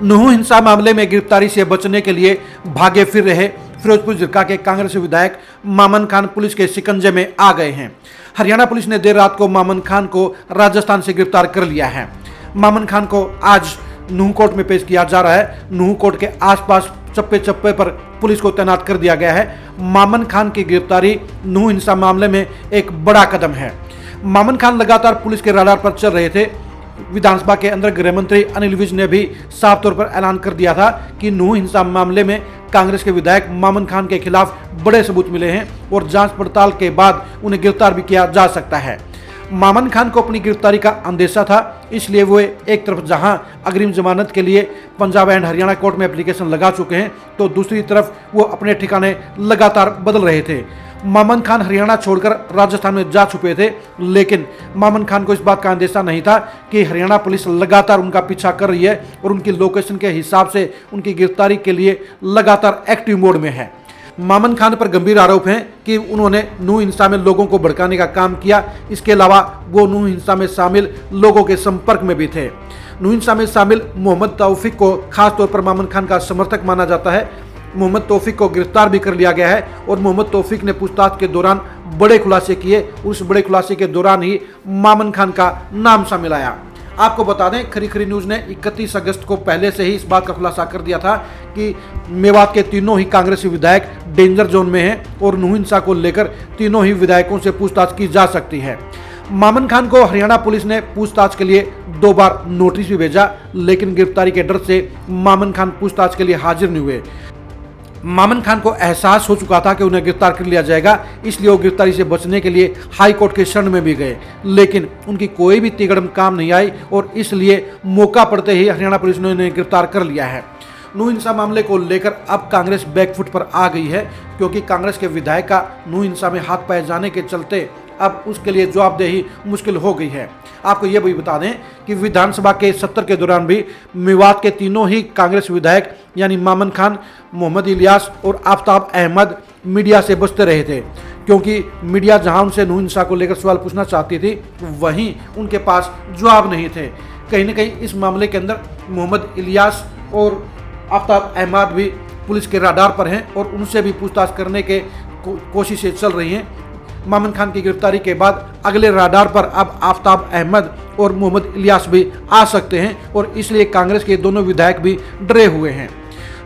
नूह हिंसा मामले में गिरफ्तारी से बचने के लिए भागे फिर रहे फिरोजपुर जिरका के कांग्रेस विधायक मामन खान पुलिस के शिकंजे में आ गए हैं। हरियाणा पुलिस ने देर रात को मामन खान को राजस्थान से गिरफ्तार कर लिया है। मामन खान को आज नूह कोर्ट में पेश किया जा रहा है। नूह कोर्ट के आसपास चप्पे चप्पे पर पुलिस को तैनात कर दिया गया है। मामन खान की गिरफ्तारी नूह हिंसा मामले में एक बड़ा कदम है। मामन खान लगातार पुलिस के रडार पर चल रहे थे। विधानसभा के अंदर गृह मंत्री अनिल विज ने भी साफ तौर पर ऐलान कर दिया था कि नूह हिंसा मामले में कांग्रेस के विधायक मामन खान के खिलाफ बड़े सबूत मिले हैं और जांच पड़ताल के बाद उन्हें गिरफ्तार भी किया जा सकता है। मामन खान को अपनी गिरफ्तारी का अंदेशा था, इसलिए वो एक तरफ जहां अग्रिम जमानत के लिए पंजाब एंड हरियाणा कोर्ट में एप्लीकेशन लगा चुके हैं, तो दूसरी तरफ वो अपने ठिकाने लगातार बदल रहे थे। मामन खान हरियाणा छोड़कर राजस्थान में जा छुपे थे, लेकिन मामन खान को इस बात का अंदेशा नहीं था कि हरियाणा पुलिस लगातार उनका पीछा कर रही है और उनकी लोकेशन के हिसाब से उनकी गिरफ्तारी के लिए लगातार एक्टिव मोड में है। मामन खान पर गंभीर आरोप हैं कि उन्होंने नूह हिंसा में लोगों को भड़काने का काम किया। इसके अलावा वो नूह हिंसा में शामिल लोगों के संपर्क में भी थे। नूह हिंसा में शामिल मोहम्मद तौफीक को खास तौर पर मामन खान का समर्थक माना जाता है। मोहम्मद तौफीक को गिरफ्तार भी कर लिया गया है और मोहम्मद तौफीक ने पूछताछ के दौरान बड़े खुलासे किए। उस बड़े खुलासे के दौरान ही मामन खान का नाम शामिल आया। आपको बता दें, खरी खरी न्यूज़ ने 31 अगस्त को पहले से ही इस बात का खुलासा कर दिया था कि मेवात के तीनों ही कांग्रेसी विधायक डेंजर जोन में हैं और नूह हिंसा को लेकर तीनों ही विधायकों से पूछताछ की जा सकती है। मामन खान को हरियाणा पुलिस ने पूछताछ के लिए 2 बार नोटिस भी भेजा, लेकिन गिरफ्तारी के डर से मामन खान पूछताछ के लिए हाजिर नहीं हुए। मामन खान को एहसास हो चुका था कि उन्हें गिरफ्तार कर लिया जाएगा, इसलिए वो गिरफ्तारी से बचने के लिए हाई कोर्ट के शरण में भी गए, लेकिन उनकी कोई भी तिगड़म काम नहीं आई और इसलिए मौका पड़ते ही हरियाणा पुलिस ने उन्हें गिरफ्तार कर लिया है। नूह हिंसा मामले को लेकर अब कांग्रेस बैकफुट पर आ गई है, क्योंकि कांग्रेस के विधायक का नूह हिंसा में हाथ पाए जाने के चलते अब उसके लिए जवाबदेही मुश्किल हो गई है। आपको यह भी बता दें कि विधानसभा के सत्र के दौरान भी मेवात के तीनों ही कांग्रेस विधायक यानी मामन खान, मोहम्मद इलियास और आफ्ताब अहमद मीडिया से बचते रहे थे, क्योंकि मीडिया जहां उनसे नूह हिंसा को लेकर सवाल पूछना चाहती थी, वहीं उनके पास जवाब नहीं थे। कहीं न कहीं इस मामले के अंदर मोहम्मद इलियास और आफ्ताब अहमद भी पुलिस के रडार पर हैं और उनसे भी पूछताछ करने के कोशिशें चल रही हैं। मामन खान की गिरफ्तारी के बाद अगले रडार पर अब आफ्ताब अहमद और मोहम्मद इलियास भी आ सकते हैं और इसलिए कांग्रेस के दोनों विधायक भी डरे हुए हैं।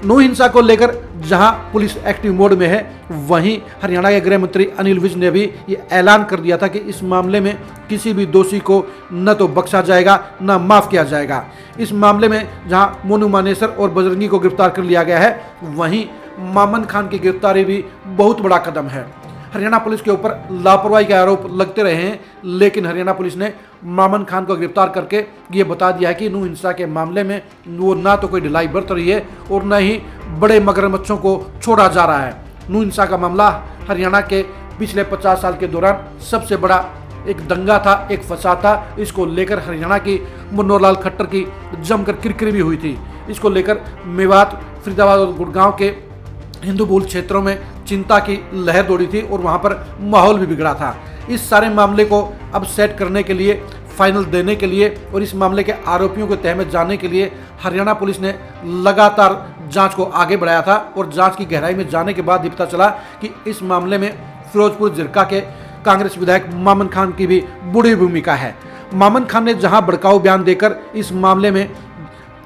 नूह हिंसा को लेकर जहां पुलिस एक्टिव मोड में है, वहीं हरियाणा के गृह मंत्री अनिल विज ने भी ये ऐलान कर दिया था कि इस मामले में किसी भी दोषी को न तो बख्शा जाएगा न माफ़ किया जाएगा। इस मामले में जहां मोनू मानेसर और बजरंगी को गिरफ्तार कर लिया गया है, वहीं मामन खान की गिरफ्तारी भी बहुत बड़ा कदम है। हरियाणा पुलिस के ऊपर लापरवाही के आरोप लगते रहे हैं, लेकिन हरियाणा पुलिस ने मामन खान को गिरफ्तार करके ये बता दिया है कि नूह हिंसा के मामले में वो ना तो कोई ढिलाई बरत रही है और न ही बड़े मगरमच्छों को छोड़ा जा रहा है। नूह हिंसा का मामला हरियाणा के पिछले 50 साल के दौरान सबसे बड़ा एक दंगा था, एक फसाद था। इसको लेकर हरियाणा की मनोहर लाल खट्टर की जमकर किरकिरी भी हुई थी। इसको लेकर मेवात, फरीदाबाद और गुड़गांव के हिंदू बहुल क्षेत्रों में चिंता की लहर दौड़ी थी और वहां पर माहौल भी बिगड़ा था। इस सारे मामले को अब सेट करने के लिए, फाइनल देने के लिए और इस मामले के आरोपियों को तह में जाने के लिए हरियाणा पुलिस ने लगातार जांच को आगे बढ़ाया था और जांच की गहराई में जाने के बाद ये पता चला कि इस मामले में फिरोजपुर जिरका के कांग्रेस विधायक मामन खान की भी बड़ी भूमिका है। मामन खान ने जहां भड़काऊ बयान देकर इस मामले में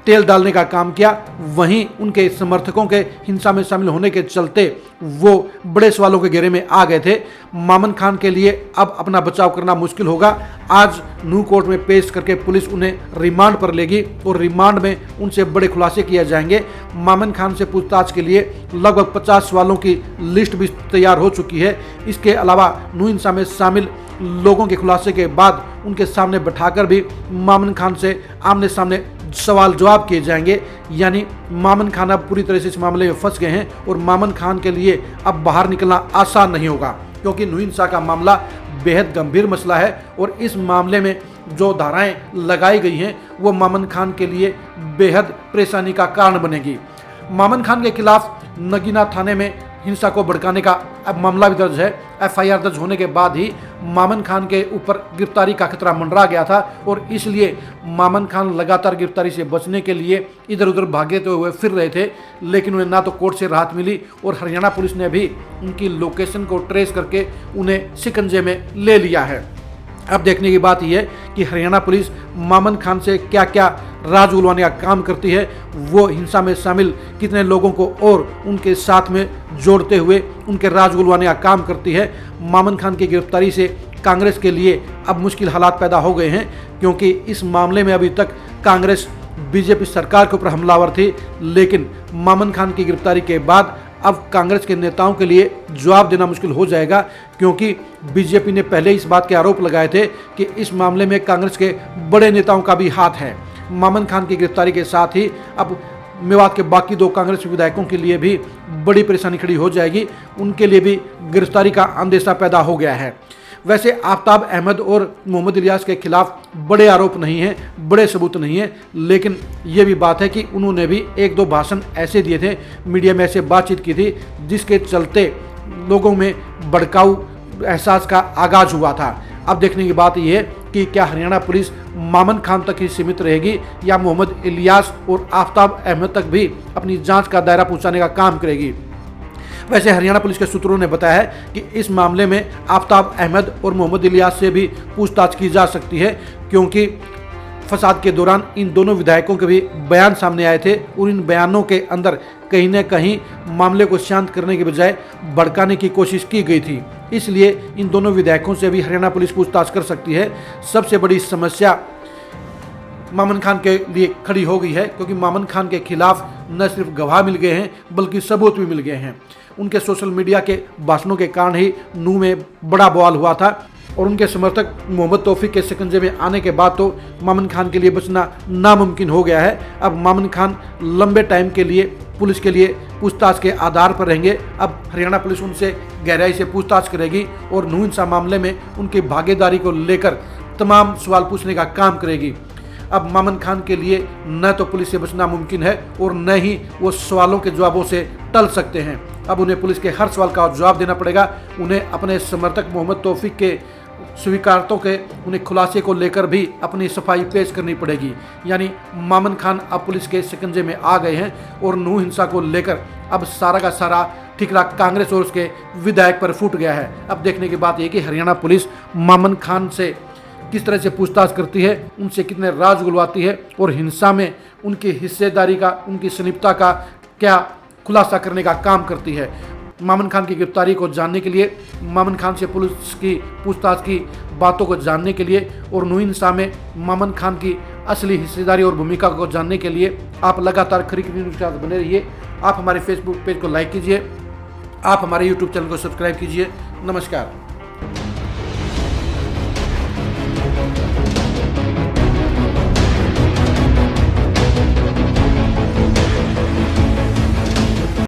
तेल डालने का काम किया, वहीं उनके समर्थकों के हिंसा में शामिल होने के चलते वो बड़े सवालों के घेरे में आ गए थे। मामन खान के लिए अब अपना बचाव करना मुश्किल होगा। आज नूह कोर्ट में पेश करके पुलिस उन्हें रिमांड पर लेगी और रिमांड में उनसे बड़े खुलासे किए जाएंगे। मामन खान से पूछताछ के लिए लगभग 50 सवालों की लिस्ट भी तैयार हो चुकी है। इसके अलावा नूह हिंसा में शामिल लोगों के खुलासे के बाद उनके सामने बैठाकर भी मामन खान से आमने सामने सवाल जवाब किए जाएंगे। यानी मामन खान अब पूरी तरह से इस मामले में फंस गए हैं और मामन खान के लिए अब बाहर निकलना आसान नहीं होगा, क्योंकि नूह हिंसा का मामला बेहद गंभीर मसला है और इस मामले में जो धाराएं लगाई गई हैं वो मामन खान के लिए बेहद परेशानी का कारण बनेगी। मामन खान के खिलाफ नगीना थाने में हिंसा को भड़काने का अब मामला भी दर्ज है। एफआईआर दर्ज होने के बाद ही मामन खान के ऊपर गिरफ्तारी का खतरा मंडरा गया था और इसलिए मामन खान लगातार गिरफ्तारी से बचने के लिए इधर उधर भागते हुए फिर रहे थे, लेकिन उन्हें ना तो कोर्ट से राहत मिली और हरियाणा पुलिस ने भी उनकी लोकेशन को ट्रेस करके उन्हें शिकंजे में ले लिया है। अब देखने की बात यह है कि हरियाणा पुलिस मामन खान से क्या क्या राज उलवाने का काम करती है, वो हिंसा में शामिल कितने लोगों को और उनके साथ में जोड़ते हुए उनके राज उलवाने का काम करती है। मामन खान की गिरफ्तारी से कांग्रेस के लिए अब मुश्किल हालात पैदा हो गए हैं, क्योंकि इस मामले में अभी तक कांग्रेस बीजेपी सरकार के ऊपर हमलावर थी, लेकिन मामन खान की गिरफ्तारी के बाद अब कांग्रेस के नेताओं के लिए जवाब देना मुश्किल हो जाएगा, क्योंकि बीजेपी ने पहले इस बात के आरोप लगाए थे कि इस मामले में कांग्रेस के बड़े नेताओं का भी हाथ है। मामन खान की गिरफ्तारी के साथ ही अब मेवात के बाकी 2 कांग्रेस विधायकों के लिए भी बड़ी परेशानी खड़ी हो जाएगी, उनके लिए भी गिरफ्तारी का अंदेशा पैदा हो गया है। वैसे आफ्ताब अहमद और मोहम्मद इलियास के खिलाफ बड़े आरोप नहीं हैं, बड़े सबूत नहीं हैं, लेकिन ये भी बात है कि उन्होंने भी 1-2 भाषण ऐसे दिए थे, मीडिया में ऐसे बातचीत की थी जिसके चलते लोगों में भड़काऊ एहसास का आगाज हुआ था। अब देखने की बात यह है कि क्या हरियाणा पुलिस मामन खान तक ही सीमित रहेगी या मोहम्मद इलियास और आफ्ताब अहमद तक भी अपनी जांच का दायरा पहुंचाने का काम करेगी। वैसे हरियाणा पुलिस के सूत्रों ने बताया है कि इस मामले में आफ्ताब अहमद और मोहम्मद इलियास से भी पूछताछ की जा सकती है, क्योंकि फसाद के दौरान इन दोनों विधायकों के भी बयान सामने आए थे और इन बयानों के अंदर कहीं न कहीं मामले को शांत करने के बजाय भड़काने की कोशिश की गई थी। इसलिए इन दोनों विधायकों से भी हरियाणा पुलिस पूछताछ कर सकती है। सबसे बड़ी समस्या मामन खान के लिए खड़ी हो गई है, क्योंकि मामन खान के खिलाफ न सिर्फ गवाह मिल गए हैं बल्कि सबूत भी मिल गए हैं। उनके सोशल मीडिया के भाषणों के कारण ही नूह में बड़ा बवाल हुआ था और उनके समर्थक मोहम्मद तौफीक के शिकंजे में आने के बाद तो मामन खान के लिए बचना नामुमकिन हो गया है। अब मामन खान लंबे टाइम के लिए पुलिस के लिए पूछताछ के आधार पर रहेंगे। अब हरियाणा पुलिस उनसे गहराई से पूछताछ करेगी और नूह हिंसा मामले में उनकी भागीदारी को लेकर तमाम सवाल पूछने का काम करेगी। अब मामन खान के लिए न तो पुलिस से बचना मुमकिन है और न ही वो सवालों के जवाबों से टल सकते हैं। अब उन्हें पुलिस के हर सवाल का जवाब देना पड़ेगा। उन्हें अपने समर्थक मोहम्मद तौफीक के स्वीकारतों के उन्हें खुलासे को लेकर भी अपनी सफाई पेश करनी पड़ेगी। यानी मामन खान अब पुलिस के शिकंजे में आ गए हैं और नूह हिंसा को लेकर अब सारा का सारा ठिकरा कांग्रेस और उसके विधायक पर फूट गया है। अब देखने की बात यह कि हरियाणा पुलिस मामन खान से किस तरह से पूछताछ करती है, उनसे कितने राज उगलवाती है और हिंसा में उनकी हिस्सेदारी का, उनकी संलिप्तता का क्या खुलासा करने का काम करती है। मामन खान की गिरफ्तारी को जानने के लिए, मामन खान से पुलिस की पूछताछ की बातों को जानने के लिए और नूह हिंसा में मामन खान की असली हिस्सेदारी और भूमिका को जानने के लिए आप लगातार खरीद न्यूज़ के साथ बने रहिए। आप हमारे फेसबुक पेज को लाइक कीजिए, आप हमारे यूट्यूब चैनल को सब्सक्राइब कीजिए। नमस्कार।